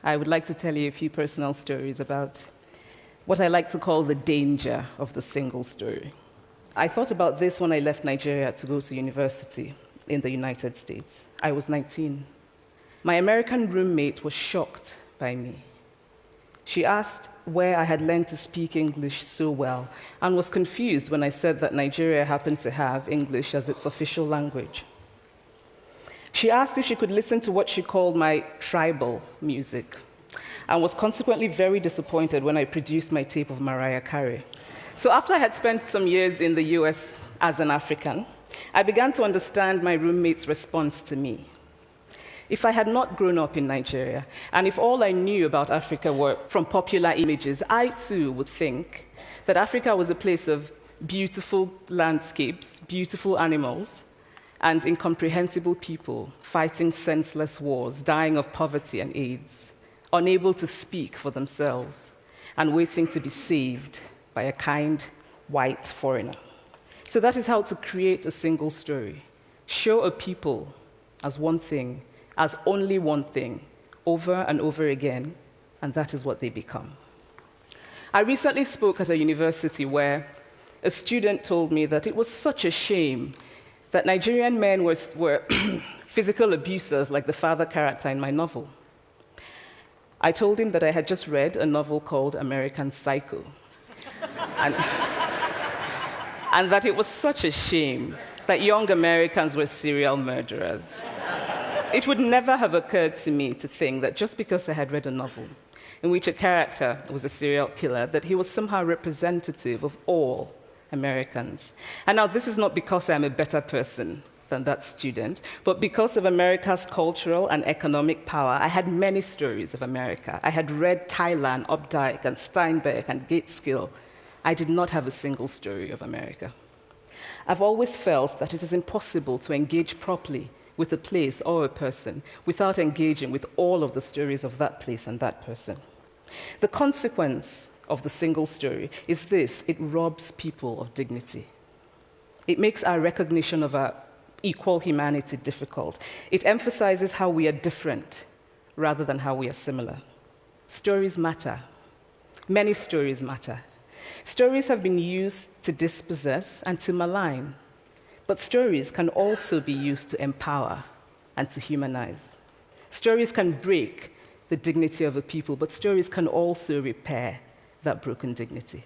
I would like to tell you a few personal stories about what I like to call the danger of the single story. I thought about this when I left Nigeria to go to university in the United States. I was 19. My American roommate was shocked by me. She asked where I had learned to speak English so well and was confused when I said that Nigeria happened to have English as its official language. She asked if she could listen to what she called my tribal music and was consequently very disappointed when I produced my tape of Mariah Carey. So after I had spent some years in the US as an African, I began to understand my roommate's response to me. If I had not grown up in Nigeria, and if all I knew about Africa were from popular images, I too would think that Africa was a place of beautiful landscapes, beautiful animals, and incomprehensible people fighting senseless wars, dying of poverty and AIDS, unable to speak for themselves, and waiting to be saved by a kind white foreigner. So that is how to create a single story. Show a people as one thing, as only one thing, over and over again, and that is what they become. I recently spoke at a university where a student told me that it was such a shame that Nigerian men were physical abusers like the father character in my novel. I told him that I had just read a novel called American Psycho, and that it was such a shame that young Americans were serial murderers. It would never have occurred to me to think that just because I had read a novel in which a character was a serial killer, that he was somehow representative of all Americans. And now this is not because I'm a better person than that student, but because of America's cultural and economic power. I had many stories of America. I had read Tylan, Updike, and Steinbeck, and Gateskill. I did not have a single story of America. I've always felt that it is impossible to engage properly with a place or a person without engaging with all of the stories of that place and that person. The consequence of the single story is this: it robs people of dignity. It makes our recognition of our equal humanity difficult. It emphasizes how we are different rather than how we are similar. Stories matter. Many stories matter. Stories have been used to dispossess and to malign. But stories can also be used to empower and to humanize. Stories can break the dignity of a people, but stories can also repair that broken dignity.